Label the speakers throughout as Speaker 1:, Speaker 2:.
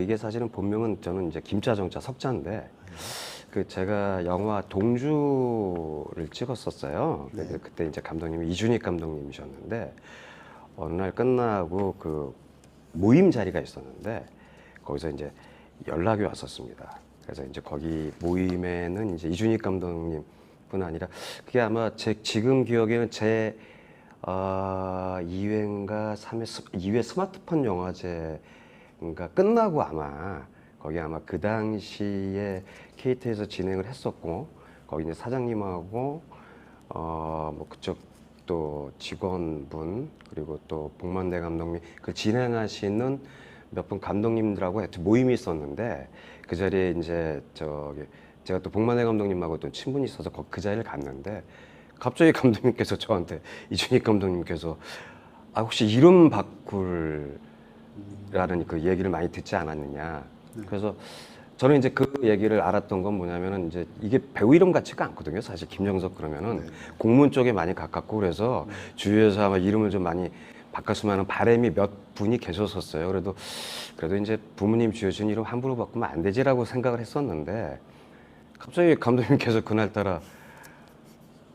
Speaker 1: 이게 사실은 본명은 저는 이제 김자정자 석자인데 그 제가 영화 동주를 찍었었어요.
Speaker 2: 네.
Speaker 1: 그때 이제 감독님이 이준익 감독님이셨는데 어느 날 끝나고 그 모임 자리가 있었는데 거기서 이제 연락이 왔었습니다. 그래서 이제 거기 모임에는 이제 이준익 감독님뿐 아니라 그게 아마 제 지금 기억에는 제 2회인가 3회 2회 스마트폰 영화제인가 끝나고 아마 거기 아마 그 당시에 KT에서 진행을 했었고 거기 이제 사장님하고 뭐 그쪽 또 직원분 그리고 또 복만대 감독님 그 진행하시는 몇 분 감독님들하고 하여튼 모임이 있었는데 그 자리에 이제 저기 제가 또 복만대 감독님하고 또 친분이 있어서 그 자리를 갔는데 갑자기 감독님께서 저한테 이준익 감독님께서 아 혹시 이름 바꿀라는 그 얘기를 많이 듣지 않았느냐. 그래서 저는 이제 그 얘기를 알았던 건 뭐냐면은 이제 이게 배우 이름 같지가 않거든요. 사실 김정석 그러면은 공문 쪽에 많이 가깝고 그래서 주위에서 아마 이름을 좀 많이 바꿨으면 하는 바람이 몇 분이 계셨었어요. 그래도 이제 부모님 지어준 이름 함부로 바꾸면 안 되지라고 생각을 했었는데 갑자기 감독님께서 그날따라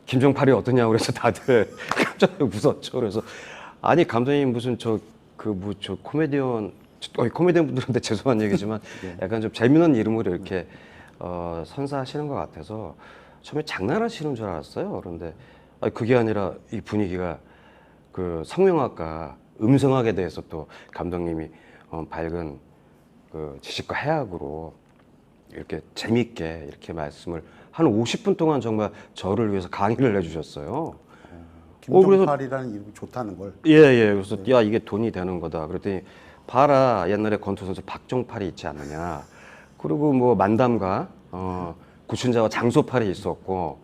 Speaker 1: 김정팔이 어떠냐고 그래서 다들 깜짝 웃었죠. 그래서 아니 감독님 무슨 저 코미디언 코미디언 분들한테 죄송한 얘기지만 약간 좀 재미있는 이름으로 이렇게 선사하시는 것 같아서 처음에 장난하시는 줄 알았어요. 그런데 아니, 그게 아니라 이 분위기가 그 성명학과 음성학에 대해서 또 감독님이 밝은 그 지식과 해학으로 이렇게 재밌게 이렇게 말씀을 한 50분 동안 정말 저를 위해서 강의를 해주셨어요.
Speaker 2: 김종팔이라는 이름이 좋다는 걸.
Speaker 1: 예. 그래서 야 이게 돈이 되는 거다. 그랬더니 봐라 옛날에 권투 선수 박종팔이 있지 않느냐. 그리고 뭐 만담가 구춘자와 장소팔이 있었고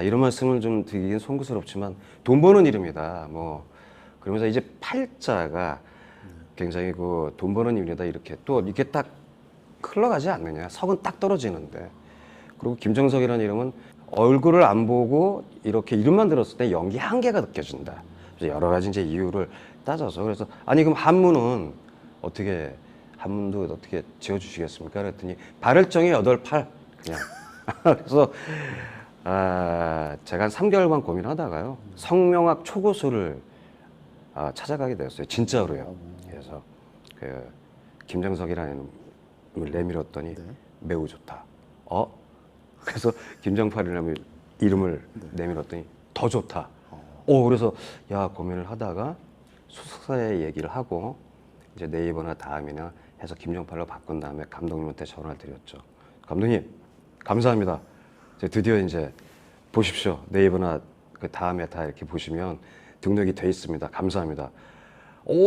Speaker 1: 이런 말씀을 좀 드리긴 송구스럽지만 돈 버는 이름이다. 뭐 그러면서 이제 팔자가 굉장히 그 돈 버는 이름이다 이렇게 또 이렇게 딱 흘러가지 않느냐. 석은 딱 떨어지는데. 그리고 김정석이라는 이름은 얼굴을 안 보고 이렇게 이름만 들었을 때 연기 한계가 느껴진다. 그래서 여러 가지 이제 이유를 따져서 그래서 아니 그럼 한문은 한문도 어떻게 지어주시겠습니까? 그랬더니 발을정이 8팔 그냥. 그래서 제가 한 3개월간 고민하다가요 성명학 초고수를 찾아가게 되었어요. 진짜로요. 그래서 그 김정석이라는 이름을 내밀었더니 매우 좋다. 그래서 김정팔이라는 이름을 내밀었더니 더 좋다. 그래서 야 고민을 하다가 소속사에 얘기를 하고 이제 네이버나 다음이나 해서 김정팔로 바꾼 다음에 감독님한테 전화를 드렸죠. 감독님 감사합니다. 드디어 이제 보십시오. 네이버나 그 다음에 다 이렇게 보시면 등록이 돼 있습니다. 감사합니다.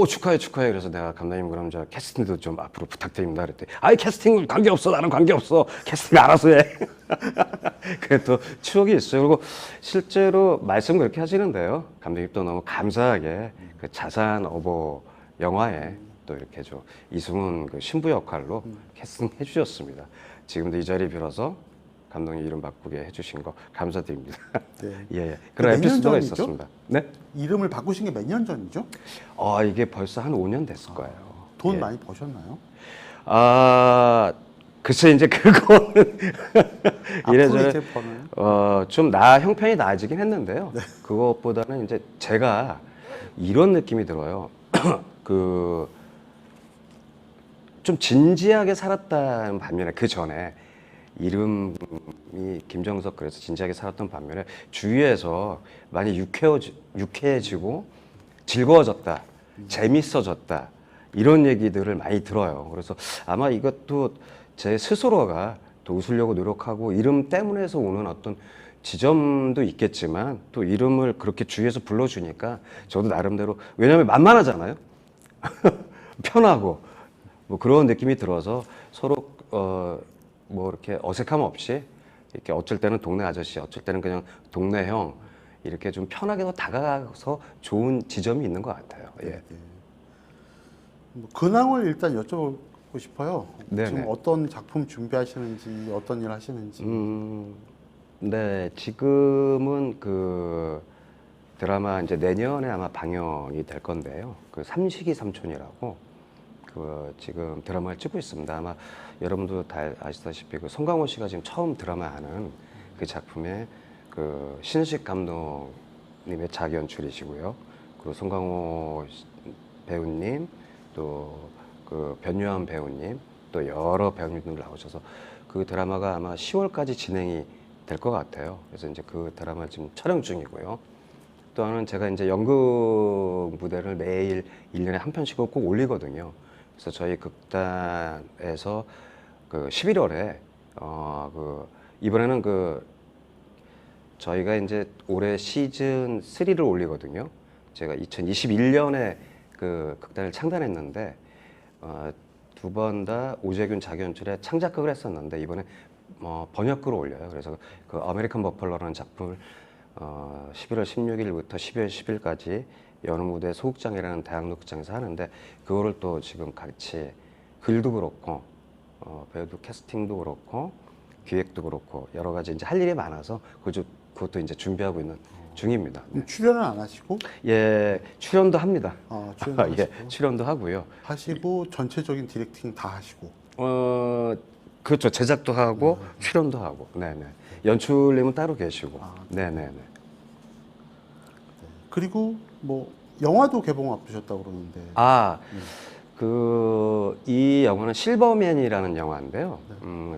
Speaker 1: 축하해. 그래서 내가 감독님 그럼 저 캐스팅도 좀 앞으로 부탁드립니다. 그랬더니 아이 캐스팅 관계없어. 나는 관계없어. 캐스팅 알아서 해. 그게 또 추억이 있어요. 그리고 실제로 말씀 그렇게 하시는데요. 감독님 또 너무 감사하게 그 자산 어보 영화에 또 이렇게 이승훈 그 신부 역할로 캐스팅해 주셨습니다. 지금도 이 자리 빌어서 감독님 이름 바꾸게 해주신 거 감사드립니다.
Speaker 2: 네.
Speaker 1: 예. 그런 에피소드가 있었습니다. 네?
Speaker 2: 이름을 바꾸신 게 몇 년 전이죠?
Speaker 1: 이게 벌써 한 5년 됐을 거예요.
Speaker 2: 돈 많이 버셨나요?
Speaker 1: 글쎄 이제 그거는 이래저래
Speaker 2: 이제 버는?
Speaker 1: 좀 형편이 나아지긴 했는데요. 그것보다는 이제 제가 이런 느낌이 들어요. 좀 진지하게 살았다는 반면에 그 전에 이름이 김정석 그래서 진지하게 살았던 반면에 주위에서 많이 유쾌해지고 즐거워졌다, 재밌어졌다 이런 얘기들을 많이 들어요. 그래서 아마 이것도 제 스스로가 또 웃으려고 노력하고 이름 때문에서 오는 어떤 지점도 있겠지만 또 이름을 그렇게 주위에서 불러주니까 저도 나름대로 왜냐하면 만만하잖아요. 편하고 뭐 그런 느낌이 들어서 서로 뭐 이렇게 어색함 없이 이렇게 어쩔 때는 동네 아저씨, 어쩔 때는 그냥 동네 형 이렇게 좀 편하게 더 다가가서 좋은 지점이 있는 것 같아요. 예.
Speaker 2: 근황을 일단 여쭤보고 싶어요.
Speaker 1: 네네.
Speaker 2: 지금 어떤 작품 준비하시는지, 어떤 일 하시는지.
Speaker 1: 네, 지금은 그 드라마 이제 내년에 아마 방영이 될 건데요. 그 삼식이 삼촌이라고 그 지금 드라마를 찍고 있습니다. 아마 여러분도 다 아시다시피 그 송강호 씨가 지금 처음 드라마 하는 그 작품에 그 신식 감독님의 작연출이시고요. 그리고 송강호 배우님 또 그 변요한 배우님 또 여러 배우님들 나오셔서 그 드라마가 아마 10월까지 진행이 될 것 같아요. 그래서 이제 그 드라마 지금 촬영 중이고요. 또 하나는 제가 이제 연극 무대를 매일 1년에 한 편씩은 꼭 올리거든요. 그래서 저희 극단에서 그 11월에 그 이번에는 그 저희가 이제 올해 시즌 3를 올리거든요. 제가 2021년에 그 극단을 창단했는데 두 번 다 오재균 자기연출에 창작극을 했었는데 이번에 번역극을 올려요. 그래서 그 아메리칸 버팔로라는 작품을 11월 16일부터 12월 10일까지 여느 무대 소극장이라는 대학로 극장에서 하는데 그거를 또 지금 같이 글도 그렇고 배우도 캐스팅도 그렇고 기획도 그렇고 여러 가지 이제 할 일이 많아서 그것도 이제 준비하고 있는 중입니다. 네.
Speaker 2: 출연은 안 하시고?
Speaker 1: 예, 출연도 합니다.
Speaker 2: 출연도
Speaker 1: 예,
Speaker 2: 하시고.
Speaker 1: 출연도 하고요.
Speaker 2: 하시고 전체적인 디렉팅 다 하시고.
Speaker 1: 그렇죠. 제작도 하고 출연도 하고. 네네. 연출님은 따로 계시고. 네네네.
Speaker 2: 그리고 뭐 영화도 개봉 앞두셨다고 그러는데.
Speaker 1: 이 영화는 실버맨이라는 영화인데요.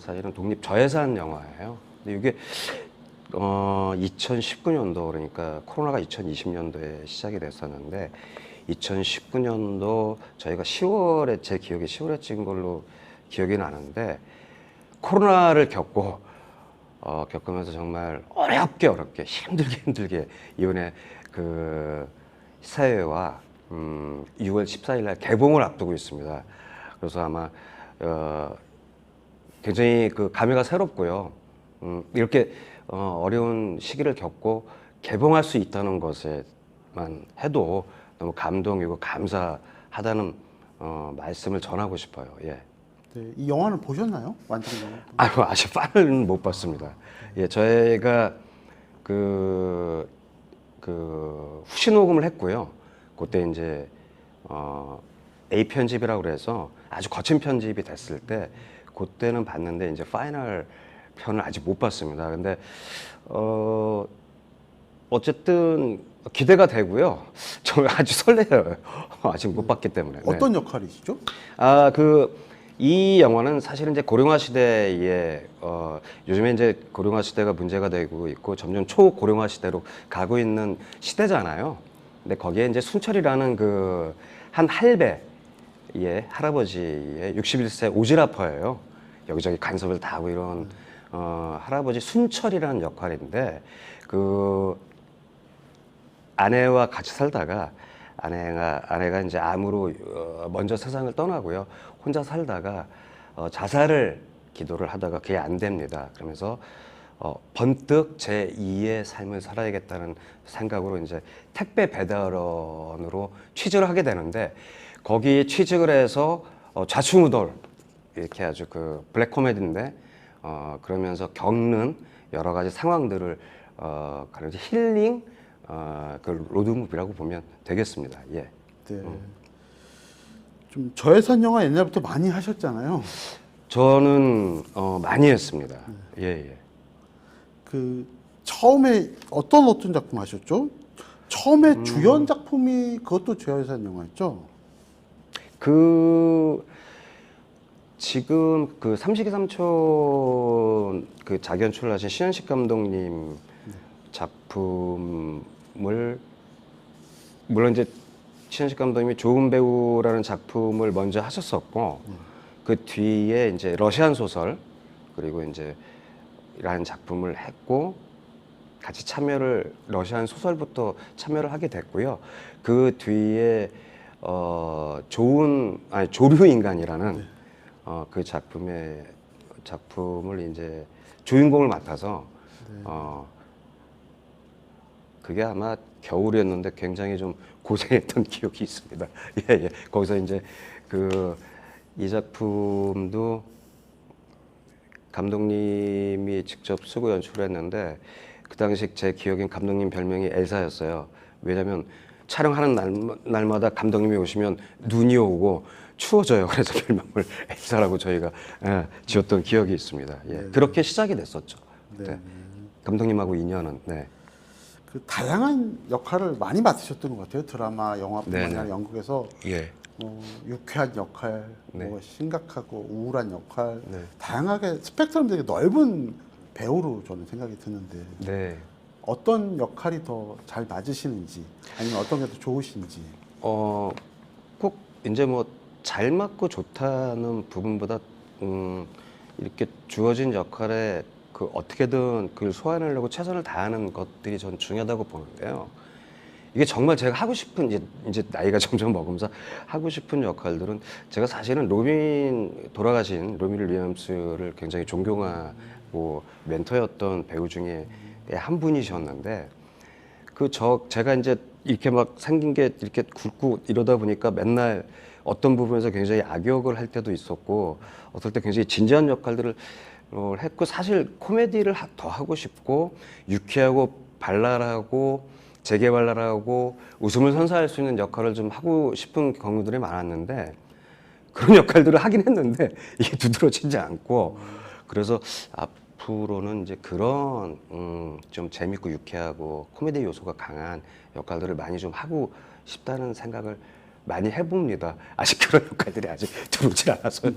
Speaker 1: 사실은 독립 저예산 영화예요. 근데 이게 2019년도 그러니까 코로나가 2020년도에 시작이 됐었는데 2019년도 저희가 10월에 제 기억에 10월에 찍은 걸로 기억이 나는데 코로나를 겪으면서 정말 어렵게 힘들게 이번에 그 사회와 6월 14일 날 개봉을 앞두고 있습니다. 그래서 아마 굉장히 그 감회가 새롭고요. 이렇게 어려운 시기를 겪고 개봉할 수 있다는 것에만 해도 너무 감동이고 감사하다는 말씀을 전하고 싶어요. 예.
Speaker 2: 네, 이 영화는 보셨나요? 완전 영화?
Speaker 1: 아직 파는 못 봤습니다. 예, 저희가 그 후시 녹음을 했고요. 그때 이제 A 편집이라고 그래서 아주 거친 편집이 됐을 때 그때는 봤는데 이제 파이널 편을 아직 못 봤습니다. 근데 어쨌든 기대가 되고요. 저 아주 설레요. 아직 못 봤기 때문에.
Speaker 2: 어떤 역할이시죠?
Speaker 1: 이 영화는 사실은 이제 고령화 시대에 요즘에 이제 고령화 시대가 문제가 되고 있고 점점 초고령화 시대로 가고 있는 시대잖아요. 근데 거기에 이제 순철이라는 그 한 할배의 할아버지의 61세 오지라퍼예요. 여기저기 간섭을 다 하고 이런 할아버지 순철이라는 역할인데 그 아내와 같이 살다가 아내가 이제 암으로 먼저 세상을 떠나고요. 혼자 살다가 자살을 기도를 하다가 그게 안 됩니다. 그러면서 번뜩 제2의 삶을 살아야겠다는 생각으로 이제 택배 배달원으로 취직을 하게 되는데 거기에 취직을 해서 좌충우돌 이렇게 아주 그 블랙 코미디인데 그러면서 겪는 여러 가지 상황들을 가는 힐링 그 로드무비라고 보면 되겠습니다. 예.
Speaker 2: 네. 좀 저예산 영화 옛날부터 많이 하셨잖아요.
Speaker 1: 저는 많이 했습니다. 예.
Speaker 2: 그 처음에 어떤 작품 하셨죠? 처음에 주연 작품이 그것도 저예산 영화였죠?
Speaker 1: 지금 그 삼식이 삼촌 그 작연출을 하신 신현식 감독님 작품을 물론 이제 신현식 감독님이 좋은 배우라는 작품을 먼저 하셨었고 그 뒤에 이제 러시안 소설 그리고 이제 라는 작품을 했고 같이 러시안 소설부터 참여를 하게 됐고요. 그 뒤에 조류인간이라는 그 작품을 이제 주인공을 맡아서 그게 아마 겨울이었는데 굉장히 좀 고생했던 기억이 있습니다. 예. 거기서 이제 이 작품도 감독님이 직접 쓰고 연출을 했는데 그 당시 제 기억엔 감독님 별명이 엘사였어요. 왜냐면 촬영하는 날마다 감독님이 오시면 눈이 오고 추워져요. 그래서 별명을 엘사라고 저희가 지었던 기억이 있습니다. 예, 그렇게 시작이 됐었죠.
Speaker 2: 네.
Speaker 1: 네. 감독님하고 인연은 네.
Speaker 2: 그 다양한 역할을 많이 맡으셨던 것 같아요. 드라마, 영화뿐만
Speaker 1: 네네.
Speaker 2: 아니라 연극에서
Speaker 1: 예.
Speaker 2: 유쾌한 역할,
Speaker 1: 네.
Speaker 2: 뭐 심각하고 우울한 역할,
Speaker 1: 네.
Speaker 2: 다양하게 스펙트럼 되게 넓은 배우로 저는 생각이 드는데
Speaker 1: 네.
Speaker 2: 어떤 역할이 더 잘 맞으시는지 아니면 어떤 게 더 좋으신지.
Speaker 1: 꼭 이제 뭐 잘 맞고 좋다는 부분보다 이렇게 주어진 역할에 그 어떻게든 그걸 소화하려고 최선을 다하는 것들이 전 중요하다고 보는데요. 이게 정말 제가 하고 싶은 이제 나이가 점점 먹으면서 하고 싶은 역할들은 제가 사실은 돌아가신 로빈 윌리엄스를 굉장히 존경하고 멘토였던 배우 중에 한 분이셨는데 제가 이제 이렇게 막 생긴 게 이렇게 굵고 이러다 보니까 맨날 어떤 부분에서 굉장히 악역을 할 때도 있었고 어떨 때 굉장히 진지한 역할들을 했고 사실 코미디를 더 하고 싶고 유쾌하고 발랄하고 재개발랄하고 웃음을 선사할 수 있는 역할을 좀 하고 싶은 경우들이 많았는데 그런 역할들을 하긴 했는데 이게 두드러지지 않고 그래서 앞으로는 이제 그런 좀 재밌고 유쾌하고 코미디 요소가 강한 역할들을 많이 좀 하고 싶다는 생각을 많이 해봅니다. 아직 그런 역할들이 아직 들어오질 않아서요.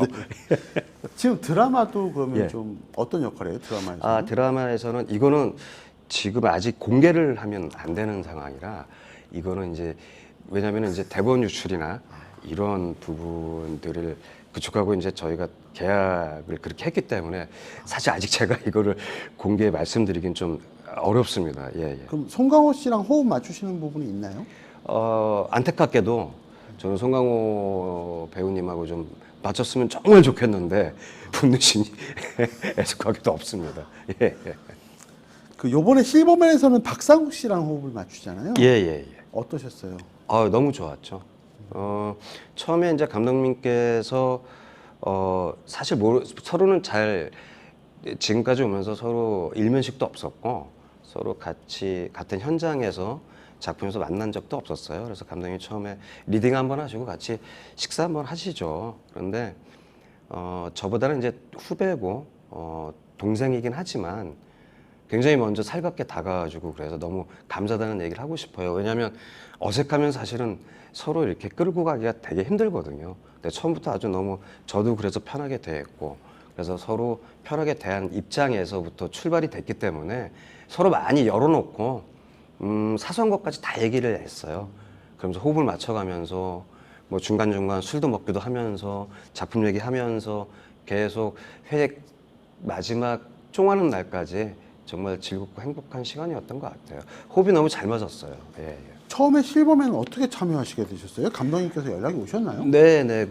Speaker 2: 지금 드라마도 그러면
Speaker 1: 예.
Speaker 2: 좀 어떤 역할이에요? 드라마에서?
Speaker 1: 드라마에서는 이거는 지금 아직 공개를 하면 안 되는 상황이라 이거는 이제 왜냐하면 이제 대본 유출이나 이런 부분들을 그쪽하고 이제 저희가 계약을 그렇게 했기 때문에 사실 아직 제가 이거를 공개 말씀드리긴 좀 어렵습니다. 예, 예.
Speaker 2: 그럼 송강호 씨랑 호흡 맞추시는 부분이 있나요?
Speaker 1: 안타깝게도 저는 송강호 배우님하고 좀 맞췄으면 정말 좋겠는데 붙는 신이 애석하게도 없습니다. 예, 예.
Speaker 2: 그 요번에 실버맨에서는 박상욱 씨랑 호흡을 맞추잖아요.
Speaker 1: 예, 예, 예.
Speaker 2: 어떠셨어요?
Speaker 1: 너무 좋았죠. 처음에 이제 감독님께서 사실 서로는 잘 지금까지 오면서 서로 일면식도 없었고 서로 같이 같은 현장에서 작품에서 만난 적도 없었어요. 그래서 감독님이 처음에 리딩 한번 하시고 같이 식사 한번 하시죠. 그런데 저보다는 이제 후배고 동생이긴 하지만 굉장히 먼저 살갑게 다가와주고 그래서 너무 감사하다는 얘기를 하고 싶어요. 왜냐하면 어색하면 사실은 서로 이렇게 끌고 가기가 되게 힘들거든요. 근데 처음부터 아주 너무 저도 그래서 편하게 대했고 그래서 서로 편하게 대한 입장에서부터 출발이 됐기 때문에 서로 많이 열어놓고 사소한 것까지 다 얘기를 했어요. 그러면서 호흡을 맞춰가면서 뭐 중간중간 술도 먹기도 하면서 작품 얘기하면서 계속 회 마지막 쫑하는 날까지 정말 즐겁고 행복한 시간이었던 것 같아요. 호흡이 너무 잘 맞았어요. 예, 예.
Speaker 2: 처음에 실버맨 어떻게 참여하시게 되셨어요? 감독님께서 연락이 오셨나요?
Speaker 1: 네네,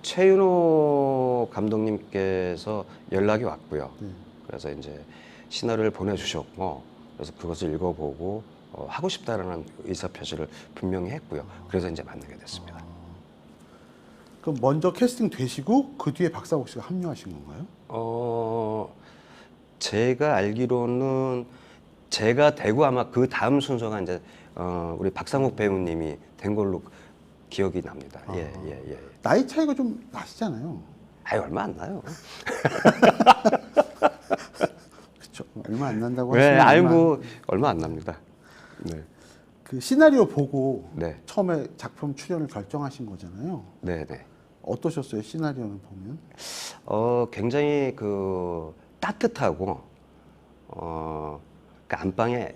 Speaker 1: 최윤호 감독님께서 연락이 왔고요. 그래서 이제 시나리오를 보내주셨고, 그래서 그것을 읽어보고 하고 싶다라는 의사표시를 분명히 했고요. 그래서 이제 만나게 됐습니다.
Speaker 2: 그럼 먼저 캐스팅 되시고 그 뒤에 박상욱 씨가 합류하신 건가요?
Speaker 1: 제가 알기로는 제가 되고 아마 그 다음 순서가 이제 우리 박상욱 배우님이 된 걸로 기억이 납니다. 예, 예, 예.
Speaker 2: 나이 차이가 좀 나시잖아요.
Speaker 1: 얼마 안 나요.
Speaker 2: 그렇죠. 얼마 안 난다고
Speaker 1: 네,
Speaker 2: 하시면
Speaker 1: 얼마 안 납니다. 네,
Speaker 2: 그 시나리오 보고
Speaker 1: 네,
Speaker 2: 처음에 작품 출연을 결정하신 거잖아요.
Speaker 1: 네, 네.
Speaker 2: 어떠셨어요? 시나리오는 보면?
Speaker 1: 굉장히 따뜻하고 그 안방에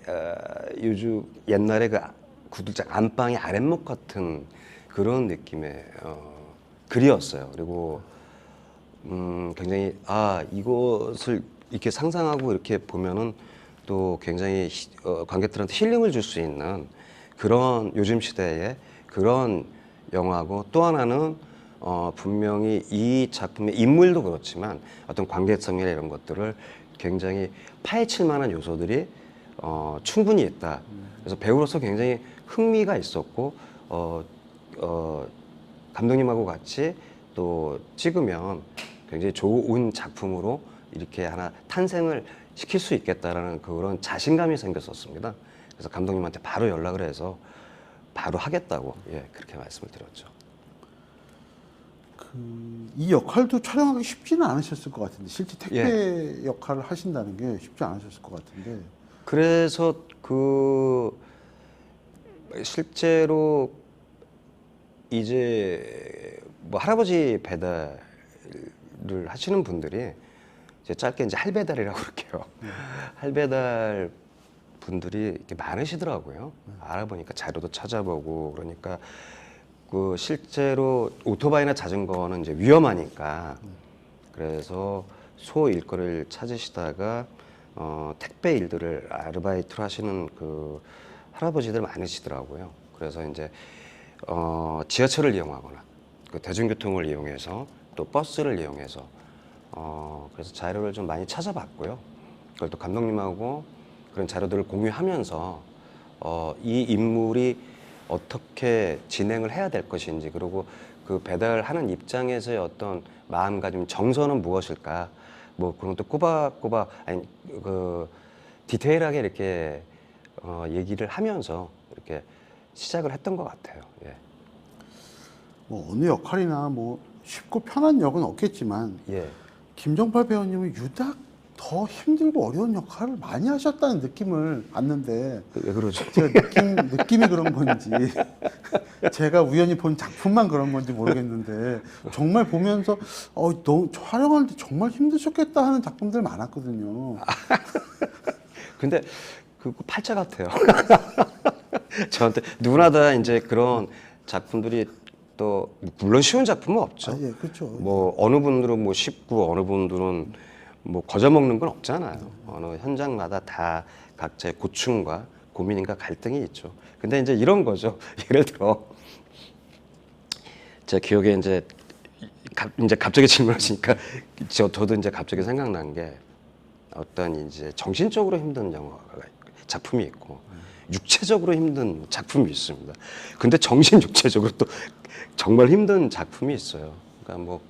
Speaker 1: 요즘 옛날에 그 구들장 안방의 아랫목 같은 그런 느낌의 글이었어요. 그리고 굉장히 이것을 이렇게 상상하고 이렇게 보면은 또 굉장히 관객들한테 힐링을 줄 수 있는 그런 요즘 시대의 그런 영화고 또 하나는 분명히 이 작품의 인물도 그렇지만 어떤 관계성이나 이런 것들을 굉장히 파헤칠 만한 요소들이 충분히 있다. 그래서 배우로서 굉장히 흥미가 있었고 감독님하고 같이 또 찍으면 굉장히 좋은 작품으로 이렇게 하나 탄생을 시킬 수 있겠다라는 그런 자신감이 생겼었습니다. 그래서 감독님한테 바로 연락을 해서 바로 하겠다고 그렇게 말씀을 드렸죠.
Speaker 2: 이 역할도 촬영하기 쉽지는 않으셨을 것 같은데 실제 택배
Speaker 1: 예.
Speaker 2: 역할을 하신다는 게 쉽지 않으셨을 것 같은데.
Speaker 1: 그래서 그 실제로 이제 뭐 할아버지 배달을 하시는 분들이 이제 짧게 이제 할배달이라고 그럴게요. 할배달 분들이 이렇게 많으시더라고요. 알아보니까 자료도 찾아보고 그러니까 그 실제로 오토바이나 자전거는 이제 위험하니까 그래서 소 일거리를 찾으시다가 택배 일들을 아르바이트로 하시는 그 할아버지들 많으시더라고요. 그래서 이제 지하철을 이용하거나 그 대중교통을 이용해서 또 버스를 이용해서 그래서 자료를 좀 많이 찾아봤고요. 그걸 또 감독님하고 그런 자료들을 공유하면서 이 인물이 어떻게 진행을 해야 될 것인지 그리고 그 배달하는 입장에서의 어떤 마음가짐 정서는 무엇일까 뭐 그런 것도 꼬박꼬박 아니 그 디테일하게 이렇게 얘기를 하면서 이렇게 시작을 했던 것 같아요. 예.
Speaker 2: 뭐 어느 역할이나 뭐 쉽고 편한 역은 없겠지만
Speaker 1: 예.
Speaker 2: 김정팔 배우님은 유독 더 힘들고 어려운 역할을 많이 하셨다는 느낌을 받는데
Speaker 1: 왜 그러죠?
Speaker 2: 제가 느낌이 그런 건지 제가 우연히 본 작품만 그런 건지 모르겠는데 정말 보면서 너무 촬영하는데 정말 힘드셨겠다 하는 작품들 많았거든요.
Speaker 1: 근데 그 팔자 같아요. 저한테 누구나 다 이제 그런 작품들이 또 물론 쉬운 작품은 없죠.
Speaker 2: 예, 그렇죠.
Speaker 1: 뭐 어느 분들은 뭐 쉽고 어느 분들은 뭐 거저먹는 건 없잖아요. 어느 현장마다 다 각자의 고충과 고민과 갈등이 있죠. 근데 이제 이런 거죠. 예를 들어 제 기억에 이제 갑자기 질문하시니까 저도 이제 갑자기 생각난 게 어떤 이제 정신적으로 힘든 영화가 작품이 있고 육체적으로 힘든 작품이 있습니다. 근데 정신 육체적으로 또 정말 힘든 작품이 있어요. 그러니까 뭐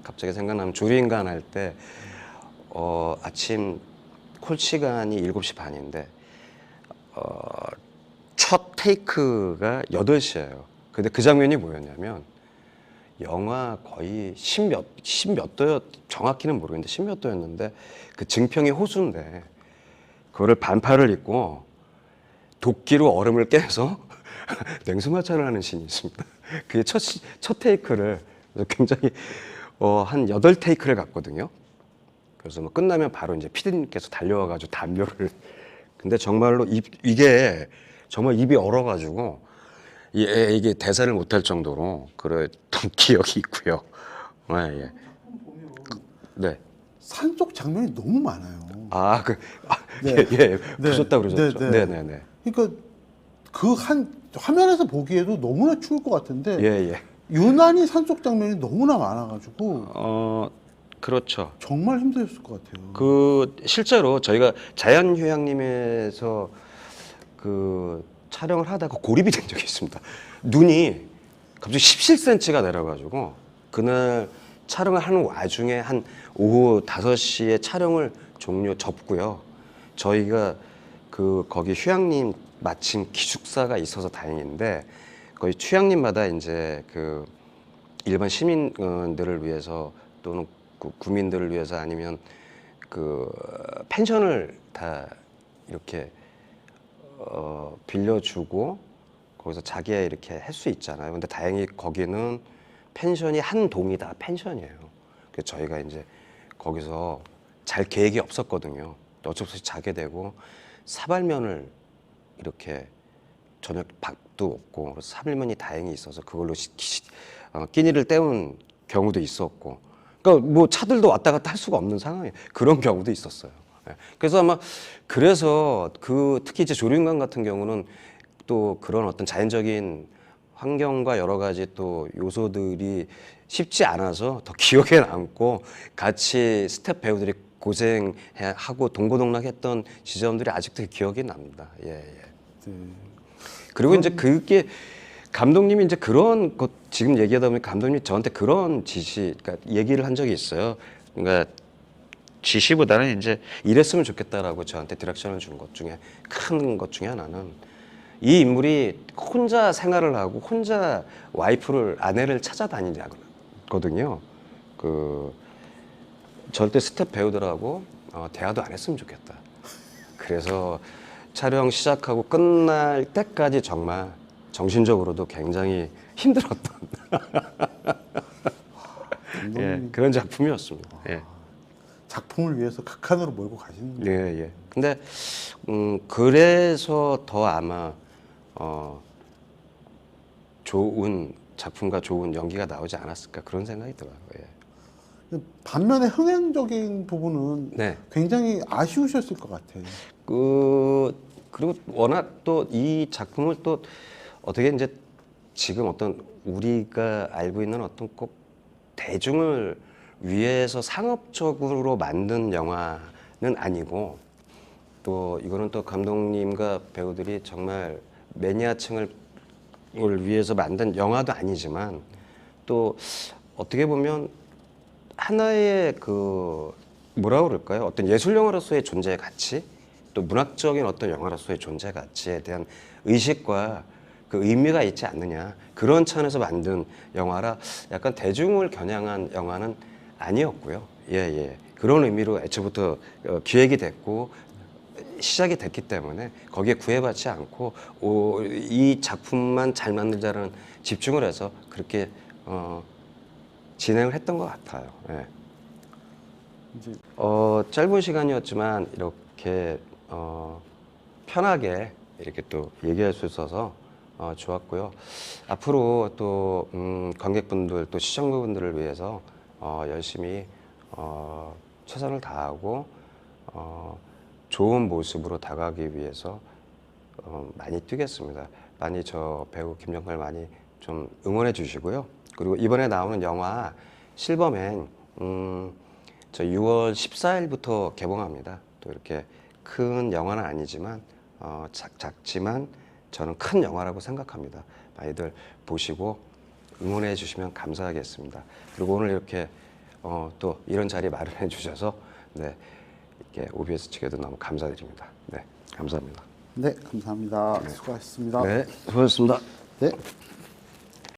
Speaker 1: 갑자기 생각나면 조류인간 할 때 아침 콜 시간이 7시 반인데 첫 테이크가 8시예요. 근데 그 장면이 뭐였냐면 영하 거의 10몇 도였 정확히는 모르겠는데 10몇 도였는데 그 증평이 호수인데 그거를 반팔을 입고 도끼로 얼음을 깨서 냉수마찰을 하는 씬이 있습니다. 그게 첫 테이크를 굉장히 한 8테이크를 갔거든요. 그래서 뭐 끝나면 바로 이제 피디님께서 달려와가지고 담요를 근데 정말로 이게 정말 입이 얼어가지고 이게 대사를 못할 정도로 그랬던 기억이 있고요. 네, 예. 네.
Speaker 2: 산속 장면이 너무 많아요.
Speaker 1: 예,
Speaker 2: 네.
Speaker 1: 예, 보셨다 그러셨죠.
Speaker 2: 네,
Speaker 1: 네,
Speaker 2: 네.
Speaker 1: 네, 네.
Speaker 2: 그러니까 그 화면에서 보기에도 너무나 추울 것 같은데
Speaker 1: 예, 예.
Speaker 2: 유난히 산속 장면이 너무나 많아가지고
Speaker 1: 그렇죠.
Speaker 2: 정말 힘드셨을 것 같아요.
Speaker 1: 그 실제로 저희가 자연휴양림에서 그 촬영을 하다가 고립이 된 적이 있습니다. 눈이 갑자기 17cm가 내려가지고 그날 촬영을 하는 와중에 한 오후 5시에 촬영을 접고요. 저희가 거기 휴양림 마침 기숙사가 있어서 다행인데 거기 휴양림마다 이제 그 일반 시민들을 위해서 또는 그 구민들을 위해서 아니면 그 펜션을 다 이렇게 빌려주고 거기서 자기야 이렇게 할 수 있잖아요. 근데 다행히 거기는 펜션이 한 동이 다 펜션이에요. 그래서 저희가 이제 거기서 잘 계획이 없었거든요. 어쩔 수 없이 자게 되고 사발면을 이렇게 저녁 밥도 없고 그래서 사발면이 다행히 있어서 그걸로 끼니를 때우는 경우도 있었고 그러니까 뭐 차들도 왔다 갔다 할 수가 없는 상황이에요. 그런 경우도 있었어요. 그래서 아마 그래서 특히 이제 조류인간 같은 경우는 또 그런 어떤 자연적인 환경과 여러 가지 또 요소들이 쉽지 않아서 더 기억에 남고 같이 스텝 배우들이 고생하고 동고동락했던 지점들이 아직도 기억이 납니다. 예, 예.
Speaker 2: 네.
Speaker 1: 그리고 이제 그게 감독님이 이제 그런 것 지금 얘기하다 보니 감독님이 저한테 그런 그러니까 얘기를 한 적이 있어요. 그러니까 지시보다는 이제 이랬으면 좋겠다라고 저한테 디렉션을 준 것 중에 큰 것 중에 하나는 이 인물이 혼자 생활을 하고 혼자 아내를 찾아다니냐고 있었거든요. 그 절대 스텝 배우들하고 대화도 안 했으면 좋겠다. 그래서 촬영 시작하고 끝날 때까지 정말 정신적으로도 굉장히 힘들었던 예, 그런 작품이었습니다. 예.
Speaker 2: 작품을 위해서 극한으로 몰고 가시는 거예요.
Speaker 1: 예, 예. 근데 그래서 더 아마 좋은 작품과 좋은 연기가 나오지 않았을까 그런 생각이 들어요. 예.
Speaker 2: 반면에 흥행적인 부분은
Speaker 1: 네.
Speaker 2: 굉장히 아쉬우셨을 것 같아요.
Speaker 1: 그리고 워낙 또 이 작품을 또 어떻게 이제 지금 어떤 우리가 알고 있는 어떤 꼭 대중을 위해서 상업적으로 만든 영화는 아니고 또 이거는 또 감독님과 배우들이 정말 매니아층을 위해서 만든 영화도 아니지만 또 어떻게 보면 하나의 그 뭐라 그럴까요? 어떤 예술 영화로서의 존재의 가치, 또 문학적인 어떤 영화로서의 존재 가치에 대한 의식과 그 의미가 있지 않느냐 그런 차원에서 만든 영화라 약간 대중을 겨냥한 영화는 아니었고요. 예. 그런 의미로 애초부터 기획이 됐고 시작이 됐기 때문에 거기에 구애받지 않고 이 작품만 잘 만들자는 집중을 해서 그렇게 진행을 했던 것 같아요. 예.
Speaker 2: 이제
Speaker 1: 짧은 시간이었지만 이렇게 편하게 이렇게 또 얘기할 수 있어서 좋았고요. 앞으로 또 관객분들 또 시청자분들을 위해서 열심히 최선을 다하고 좋은 모습으로 다가가기 위해서 많이 뛰겠습니다. 많이 저 배우 김정걸 많이 좀 응원해 주시고요. 그리고 이번에 나오는 영화 실버맨 저 6월 14일부터 개봉합니다. 또 이렇게 큰 영화는 아니지만 작지만 저는 큰 영화라고 생각합니다. 많이들 보시고 응원해 주시면 감사하겠습니다. 그리고 오늘 이렇게 또 이런 자리 마련해 주셔서 네, 이렇게 OBS 측에도 너무 감사드립니다. 네, 감사합니다.
Speaker 2: 네, 감사합니다. 수고하셨습니다.
Speaker 1: 네, 수고하셨습니다.
Speaker 2: 네.